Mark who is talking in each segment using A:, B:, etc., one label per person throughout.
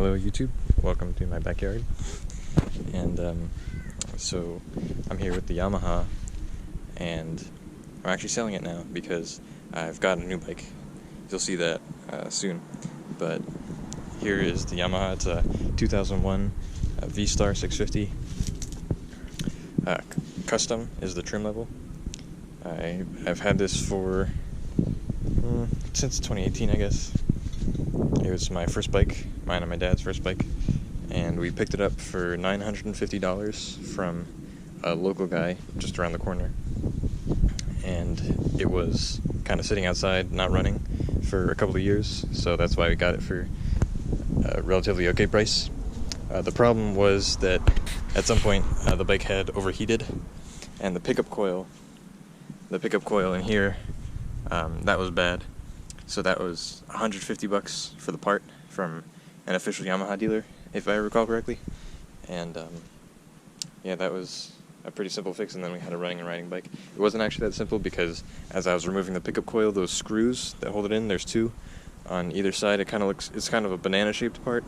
A: Hello YouTube, welcome to my backyard. And so I'm here with the Yamaha, and I'm actually selling it now because I've got a new bike. You'll see that soon. But here is the Yamaha. It's a 2001 V-Star 650. Custom is the trim level. I've had this for since 2018, I guess. It was my first bike, mine and my dad's first bike, and we picked it up for $950 from a local guy just around the corner. And it was kind of sitting outside, not running, for a couple of years, so that's why we got it for a relatively okay price. The problem was that at some point the bike had overheated, and the pickup coil in here, that was bad. So that was $150 for the part from an official Yamaha dealer, if I recall correctly. And yeah, that was a pretty simple fix, and then we had a running and riding bike. It wasn't actually that simple because as I was removing the pickup coil, those screws that hold it in, there's two on either side. It's kind of a banana-shaped part,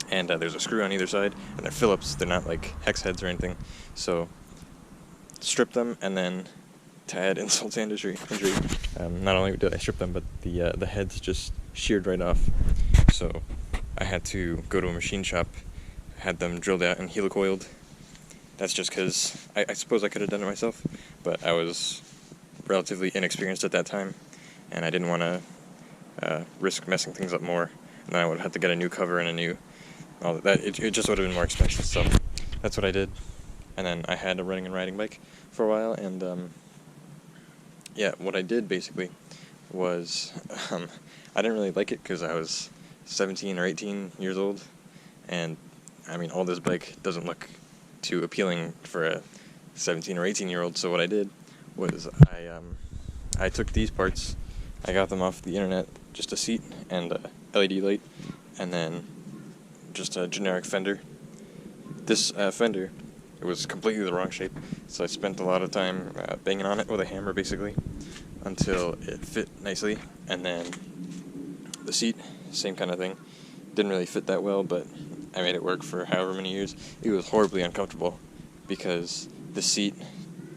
A: and there's a screw on either side, and they're Phillips. They're not like hex heads or anything. So strip them, and then to add insult to injury, not only did I strip them, but the heads just sheared right off. So I had to go to a machine shop, had them drilled out and helicoiled. That's just because I suppose I could have done it myself, but I was relatively inexperienced at that time, and I didn't want to risk messing things up more. And then I would have had to get a new cover and all that. It just would have been more expensive. So that's what I did. And then I had a running and riding bike for a while, and yeah, what I did basically was I didn't really like it because I was 17 or 18 years old, and I mean, all this bike doesn't look too appealing for a 17 or 18-year-old. So what I did was I took these parts, I got them off the internet, just a seat and a LED light, and then just a generic fender. This fender, it was completely the wrong shape, so I spent a lot of time banging on it with a hammer, basically, until it fit nicely. And then the seat, same kind of thing. Didn't really fit that well, but I made it work for however many years. It was horribly uncomfortable because the seat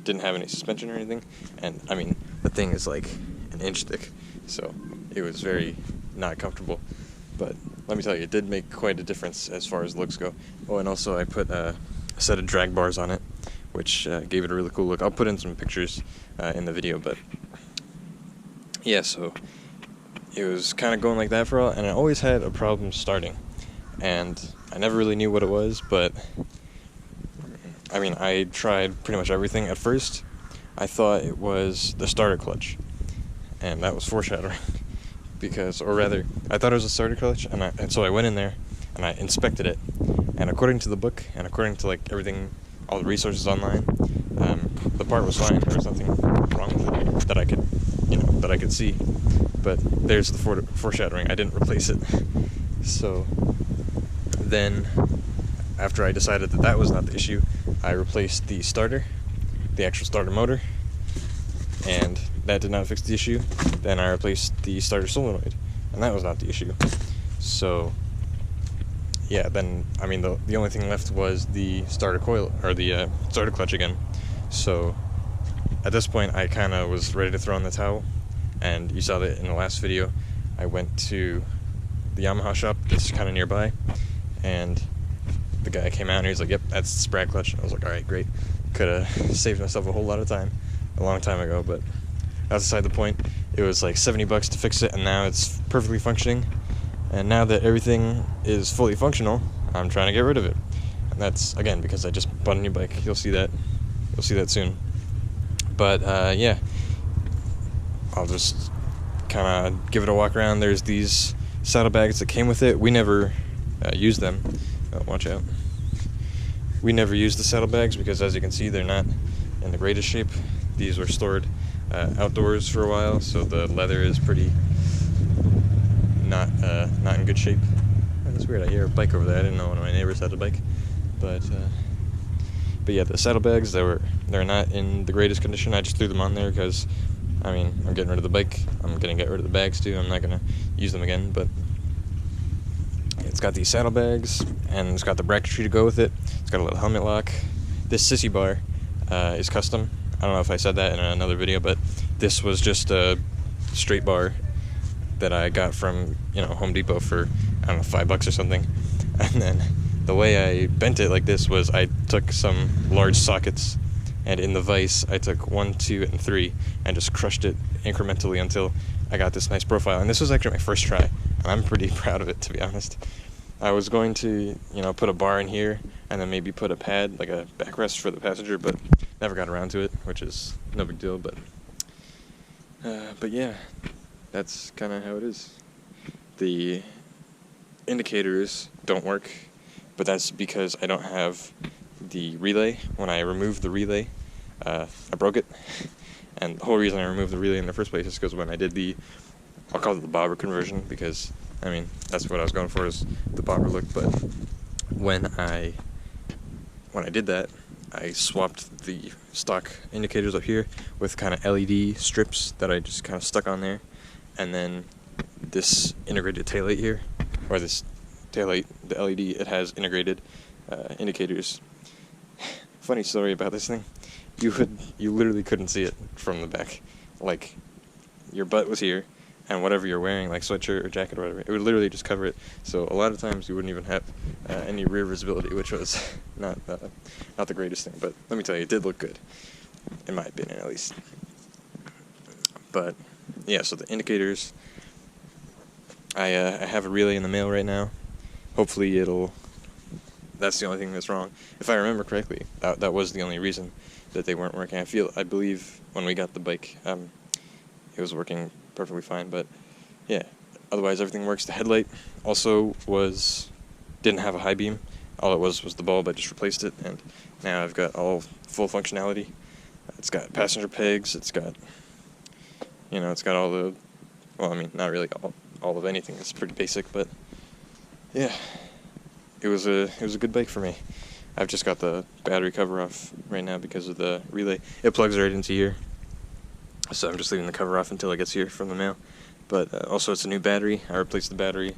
A: didn't have any suspension or anything, and I mean, the thing is like an inch thick, so it was very not comfortable. But let me tell you, it did make quite a difference as far as looks go. Oh, and also I put a set of drag bars on it, which gave it a really cool look. I'll put in some pictures in the video, but yeah, so it was kind of going like that for a while, and I always had a problem starting, and I never really knew what it was. But I mean, I tried pretty much everything. At first I thought it was the starter clutch, and that was foreshadowing or rather I thought it was a starter clutch, and so I went in there and I inspected it, and according to the book and according to like everything, all the resources online, the part was fine. There was nothing wrong with it that I could see. But there's the foreshadowing. I didn't replace it. So then, after I decided that was not the issue, I replaced the starter, the actual starter motor, and that did not fix the issue. Then I replaced the starter solenoid, and that was not the issue. So yeah, then I mean the only thing left was the starter coil, or the starter clutch again. So at this point I kind of was ready to throw in the towel, and you saw that in the last video. I went to the Yamaha shop that's kind of nearby, and the guy came out and he was like, "Yep, that's the sprag clutch." And I was like, "Alright, great." Could have saved myself a whole lot of time a long time ago, but that's beside the point. It was like $70 to fix it, and now it's perfectly functioning. And now that everything is fully functional, I'm trying to get rid of it. And that's, again, because I just bought a new bike. You'll see that soon. But yeah, I'll just kind of give it a walk around. There's these saddlebags that came with it. We never used them. Oh, watch out. We never used the saddlebags because, as you can see, they're not in the greatest shape. These were stored outdoors for a while, so the leather is pretty not in good shape. That's weird. I hear a bike over there. I didn't know one of my neighbors had a bike, but yeah, the saddlebags, they're not in the greatest condition. I just threw them on there because, I mean, I'm getting rid of the bike. I'm gonna get rid of the bags too. I'm not gonna use them again, but It's got these saddlebags, and it's got the bracketry to go with it. It's got a little helmet lock. This sissy bar is custom. I don't know if I said that in another video, but this was just a straight bar that I got from, Home Depot for, I don't know, $5 or something. And then the way I bent it like this was I took some large sockets, and in the vise I took 1, 2, and 3 and just crushed it incrementally until I got this nice profile. And this was actually my first try, and I'm pretty proud of it, to be honest. I was going to, put a bar in here and then maybe put a pad, like a backrest for the passenger, but never got around to it, which is no big deal. But yeah, that's kind of how it is. The indicators don't work, but that's because I don't have the relay. When I removed the relay, I broke it. And the whole reason I removed the relay in the first place is because when I did I'll call it the bobber conversion, because, that's what I was going for, is the bobber look. But when I did that, I swapped the stock indicators up here with kind of LED strips that I just kind of stuck on there. And then this integrated taillight here, or this taillight, the LED, it has integrated indicators. Funny story about this thing. You literally couldn't see it from the back. Like, your butt was here, and whatever you're wearing, like sweatshirt or jacket or whatever, it would literally just cover it. So a lot of times you wouldn't even have any rear visibility, which was not the greatest thing. But let me tell you, it did look good, in my opinion, at least. But yeah, so the indicators, I have a relay in the mail right now. Hopefully that's the only thing that's wrong. If I remember correctly, that was the only reason that they weren't working. I believe when we got the bike, it was working perfectly fine, but yeah, otherwise everything works. The headlight also didn't have a high beam. All it was the bulb. I just replaced it, and now I've got all full functionality. It's got passenger pegs, it's got all the, not really all of anything. It's pretty basic, but yeah, it was a good bike for me. I've just got the battery cover off right now because of the relay. It plugs right into here, so I'm just leaving the cover off until it gets here from the mail. But also, it's a new battery. I replaced the battery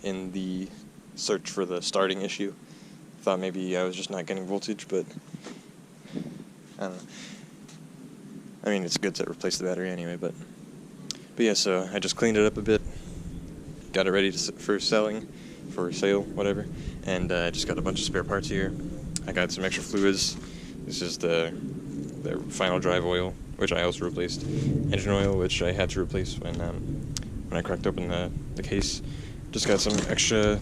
A: in the search for the starting issue. Thought maybe I was just not getting voltage, but I don't know. It's good to replace the battery anyway, but yeah, so I just cleaned it up a bit, got it ready for sale, whatever, and I just got a bunch of spare parts here. I got some extra fluids. This is the final drive oil, which I also replaced. Engine oil, which I had to replace when I cracked open the case. Just got some extra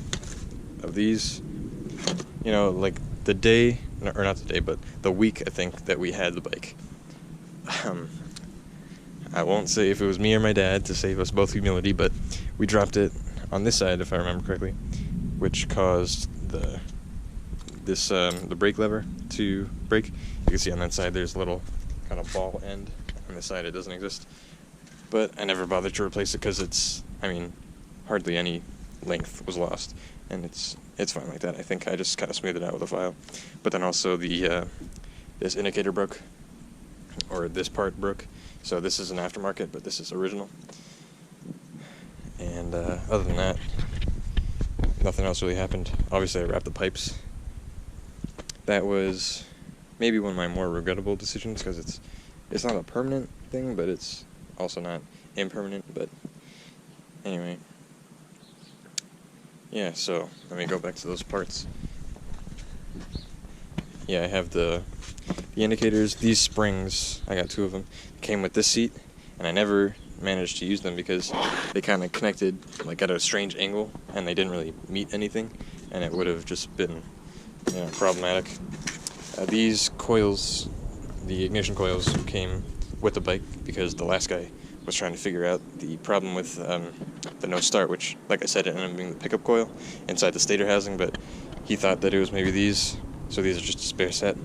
A: of these. Like the day, or not the day, but the week, I think, that we had the bike. I won't say if it was me or my dad to save us both humility, but we dropped it on this side, if I remember correctly, which caused the brake lever to break. You can see on that side there's a little kind of ball end. On this side it doesn't exist. But I never bothered to replace it because it's, hardly any length was lost, and it's fine like that. I think I just kind of smoothed it out with a file. But then also this indicator broke, or this part broke. So this is an aftermarket, but this is original. And other than that, nothing else really happened. Obviously, I wrapped the pipes. That was maybe one of my more regrettable decisions, because it's not a permanent thing, but it's also not impermanent. But anyway, yeah, so let me go back to those parts. Yeah, I have the indicators. These springs, I got 2 of them, came with this seat, and I never managed to use them because they kind of connected like at a strange angle, and they didn't really meet anything, and it would have just been problematic. These coils, the ignition coils, came with the bike because the last guy was trying to figure out the problem with the no start, which, like I said, it ended up being the pickup coil inside the stator housing, but he thought that it was maybe these, so these are just a spare set.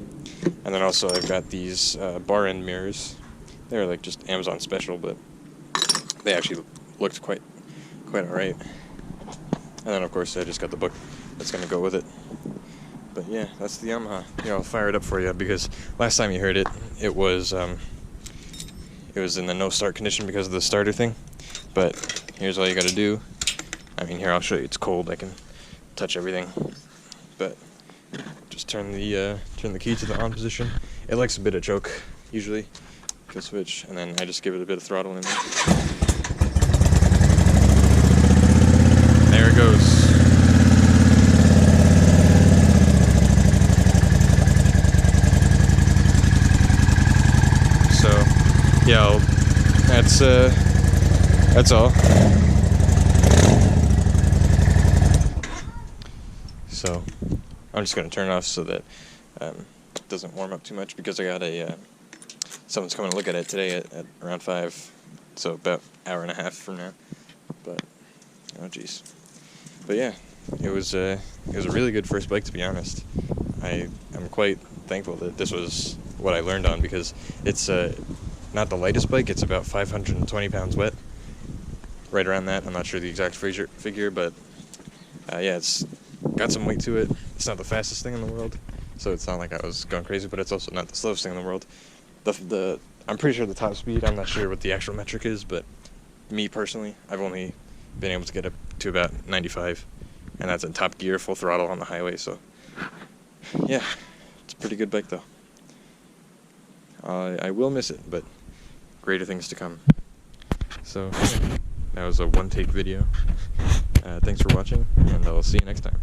A: And then also I've got these bar end mirrors. They're like just Amazon special, but they actually looked quite alright. And then of course I just got the book that's going to go with it. But yeah, that's the Yamaha. Here, I'll fire it up for you, because last time you heard it, it was in the no start condition because of the starter thing. But here's all you got to do. Here, I'll show you. It's cold. I can touch everything. But just turn the key to the on position. It likes a bit of choke usually. Kill switch, and then I just give it a bit of throttle in there. There it goes. So yeah, that's all. So I'm just gonna turn it off so that it doesn't warm up too much, because I got someone's coming to look at it today at around 5, so about an hour and a half from now. But oh geez. But yeah, it was a really good first bike, to be honest. I'm quite thankful that this was what I learned on, because it's not the lightest bike. It's about 520 pounds wet, right around that. I'm not sure the exact figure, but yeah, it's got some weight to it. It's not the fastest thing in the world, so it's not like I was going crazy, but it's also not the slowest thing in the world. I'm pretty sure the top speed, I'm not sure what the actual metric is, but me personally, I've only been able to get up to about 95, and that's in top gear, full throttle on the highway. So yeah, it's a pretty good bike though. I will miss it, but greater things to come. So that was a one-take video. Thanks for watching, and I'll see you next time.